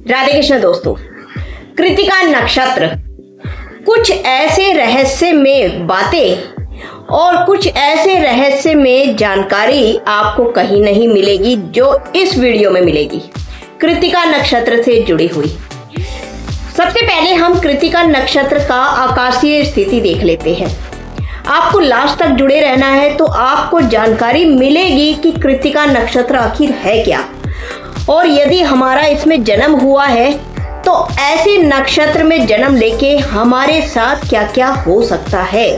राधे कृष्ण दोस्तों, कृतिका नक्षत्र कुछ ऐसे रहस्यमय बातें और कुछ ऐसे रहस्यमय जानकारी आपको कहीं नहीं मिलेगी जो इस वीडियो में मिलेगी कृतिका नक्षत्र से जुड़ी हुई। सबसे पहले हम कृतिका नक्षत्र का आकाशीय स्थिति देख लेते हैं। आपको लास्ट तक जुड़े रहना है तो आपको जानकारी मिलेगी कि कृतिका नक्षत्र आखिर है क्या, और यदि हमारा इसमें जन्म हुआ है तो ऐसे नक्षत्र में जन्म लेके हमारे साथ क्या क्या हो सकता है।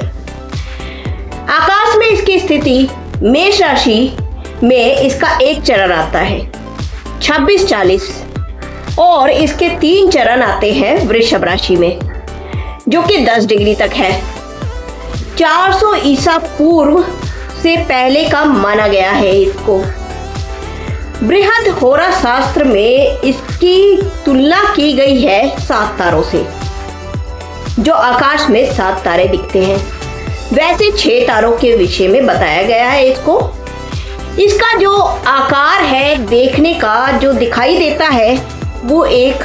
आकाश में इसकी स्थिति मेष राशि में इसका एक चरण आता है 26-40, और इसके 3 चरण आते हैं वृषभ राशि में जो कि 10 डिग्री तक है। 400 ईसा पूर्व से पहले का माना गया है इसको। बृहद होरा शास्त्र में इसकी तुलना की गई है 7 तारों से, जो आकाश में 7 तारे दिखते हैं वैसे 6 तारों के विषय में बताया गया है इसको। इसका जो आकार है देखने का जो दिखाई देता है वो एक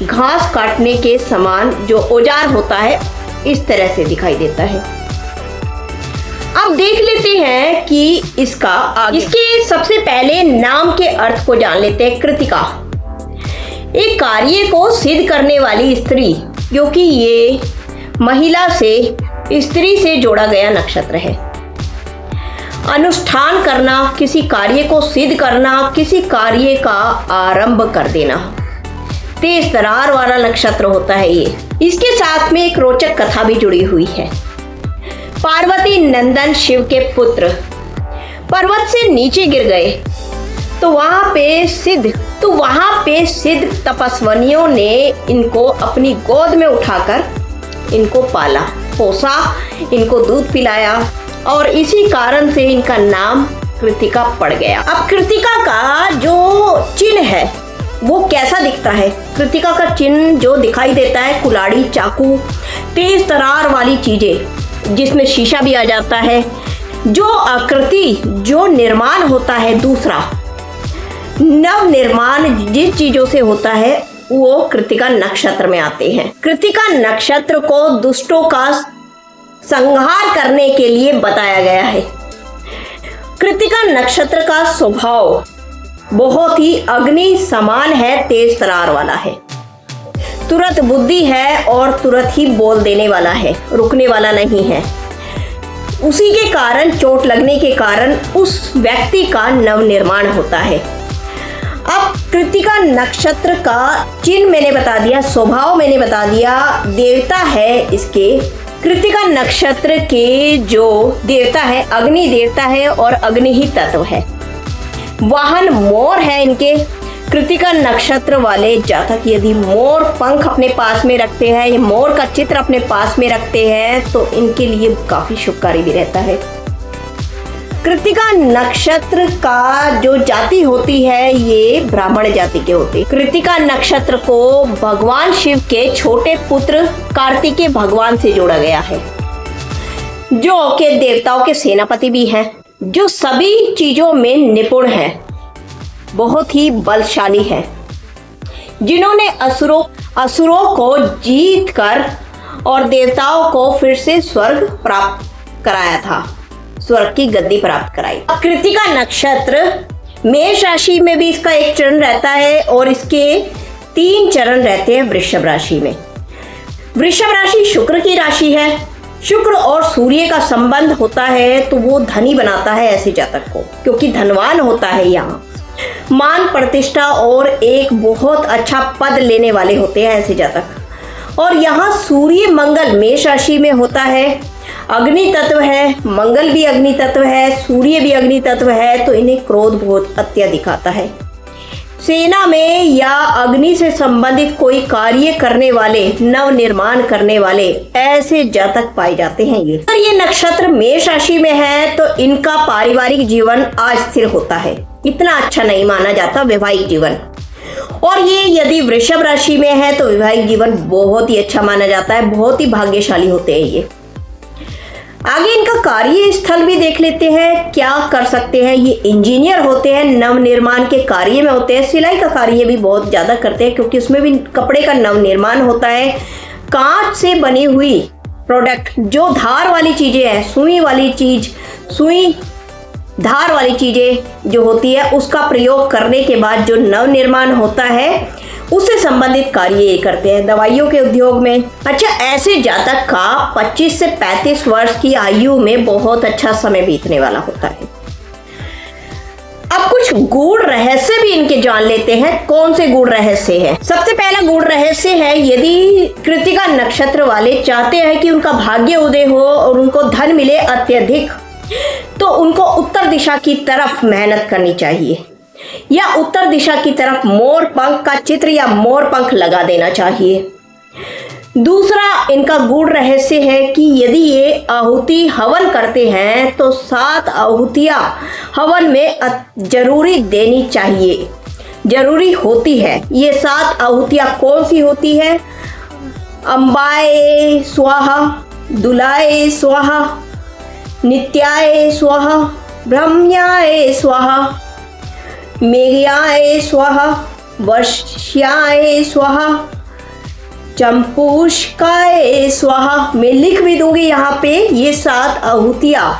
घास काटने के समान जो औजार होता है इस तरह से दिखाई देता है। अब देख लेते हैं कि इसके सबसे पहले नाम के अर्थ को जान लेते हैं। कृतिका एक कार्य को सिद्ध करने वाली स्त्री, क्योंकि ये महिला से स्त्री से जोड़ा गया नक्षत्र है। अनुष्ठान करना, किसी कार्य को सिद्ध करना, किसी कार्य का आरंभ कर देना, तेज तरार वाला नक्षत्र होता है ये। इसके साथ में एक रोचक कथा भी जुड़ी हुई है। पार्वती नंदन शिव के पुत्र पर्वत से नीचे गिर गए तो वहां पे सिद्ध तपस्वियों ने इनको अपनी गोद में उठाकर इनको पाला पोसा, इनको दूध पिलाया, और इसी कारण से इनका नाम कृतिका पड़ गया। अब कृतिका का जो चिन्ह है वो कैसा दिखता है? कृतिका का चिन्ह जो दिखाई देता है कुल्हाड़ी, चाकू, तेज तरार वाली चीजें जिसमें शीशा भी आ जाता है। जो आकृति, जो निर्माण होता है, दूसरा नव निर्माण जिस चीजों से होता है वो कृतिका नक्षत्र में आते हैं। कृतिका नक्षत्र को दुष्टों का संहार करने के लिए बताया गया है। कृतिका नक्षत्र का स्वभाव बहुत ही अग्नि समान है, तेज तरार वाला है, तुरंत बुद्धि है और तुरंत ही बोल देने वाला है, रुकने वाला नहीं है। उसी के कारण, चोट लगने के कारण उस व्यक्ति का नव निर्माण होता है। अब कृतिका नक्षत्र का चिन्ह मैंने बता दिया, स्वभाव मैंने बता दिया, देवता है इसके। कृतिका नक्षत्र के जो देवता है अग्नि देवता है और अग्नि ही तत्व है। वाहन मोर है इनके। कृतिका नक्षत्र वाले जातक यदि मोर पंख अपने पास में रखते हैं या मोर का चित्र अपने पास में रखते हैं तो इनके लिए काफी शुभकारी भी रहता है। कृतिका नक्षत्र का जो जाति होती है ये ब्राह्मण जाति के होते हैं। कृतिका नक्षत्र को भगवान शिव के छोटे पुत्र कार्तिकेय भगवान से जोड़ा गया है, जो के देवताओं के सेनापति भी हैं, जो सभी चीजों में निपुण है, बहुत ही बलशाली है, जिन्होंने असुरों को जीत कर और देवताओं को फिर से स्वर्ग प्राप्त कराया था, स्वर्ग की गद्दी प्राप्त कराई। कृतिका नक्षत्र मेष राशि में भी इसका एक चरण रहता है और इसके 3 चरण रहते हैं वृषभ राशि में। वृषभ राशि शुक्र की राशि है। शुक्र और सूर्य का संबंध होता है तो वो धनी बनाता है ऐसे जातक को, क्योंकि धनवान होता है, यहाँ मान प्रतिष्ठा और एक बहुत अच्छा पद लेने वाले होते हैं ऐसे जातक। और यहाँ सूर्य मंगल मेष राशि में होता है, अग्नि तत्व है, मंगल भी अग्नि तत्व है, सूर्य भी अग्नि तत्व है, तो इन्हें क्रोध बहुत अत्यधिक आता है। सेना में या अग्नि से संबंधित कोई कार्य करने वाले, नव निर्माण करने वाले ऐसे जातक पाए जाते हैं ये। अगर ये नक्षत्र मेष राशि में है तो इनका पारिवारिक जीवन अस्थिर होता है, इतना अच्छा नहीं माना जाता वैवाहिक जीवन। और ये यदि वृषभ राशि में है तो वैवाहिक जीवन बहुत ही अच्छा माना जाता है, बहुत ही भाग्यशाली होते हैं ये। आगे इनका कार्य स्थल भी देख लेते हैं, क्या कर सकते हैं। ये इंजीनियर होते हैं, नव निर्माण के कार्य में होते हैं, सिलाई का कार्य भी बहुत ज़्यादा करते हैं क्योंकि उसमें भी कपड़े का नव निर्माण होता है। कांच से बनी हुई प्रोडक्ट, जो धार वाली चीज़ें हैं, सुई वाली चीज़, सुई धार वाली चीज़ें जो होती है उसका प्रयोग करने के बाद जो नव निर्माण होता है उससे संबंधित कार्य ये करते हैं। दवाइयों के उद्योग में। अच्छा, ऐसे जातक का 25 से 35 वर्ष की आयु में बहुत अच्छा समय बीतने वाला होता है। अब कुछ गूढ़ रहस्य भी इनके जान लेते हैं। कौन से गूढ़ रहस्य है? सबसे पहला गूढ़ रहस्य है, यदि कृतिका नक्षत्र वाले चाहते हैं कि उनका भाग्य उदय हो और उनको धन मिले अत्यधिक, तो उनको उत्तर दिशा की तरफ मेहनत करनी चाहिए या उत्तर दिशा की तरफ मोर पंख का चित्र या मोर पंख लगा देना चाहिए। दूसरा इनका गूढ़ रहस्य है कि यदि ये आहुति हवन करते हैं तो 7 आहुतियां हवन में जरूरी देनी चाहिए, जरूरी होती है। ये 7 आहुतियां कौन सी होती है? अम्बाए स्वाहा, दुलाए स्वाहा, नित्याय स्वाहा, ब्रह्म्याय स्वाहा, मेघ्याय स्वाहा, वर्ष्याय स्वाहा, चंपूष्काय स्वाहा। मैं लिख भी दूंगी यहाँ पे। ये 7 आहुतियाँ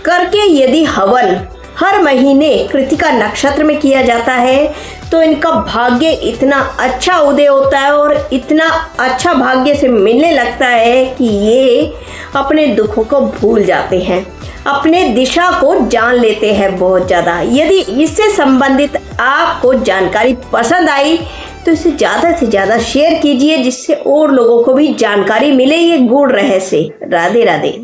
करके यदि हवन हर महीने कृतिका नक्षत्र में किया जाता है तो इनका भाग्य इतना अच्छा उदय होता है और इतना अच्छा भाग्य से मिलने लगता है कि ये अपने दुखों को भूल जाते हैं, अपने दिशा को जान लेते हैं बहुत ज़्यादा। यदि इससे संबंधित आपको जानकारी पसंद आई तो इसे ज़्यादा से ज़्यादा शेयर कीजिए जिससे और लोगों को भी जानकारी मिले ये गूढ़ रहस्य। राधे राधे।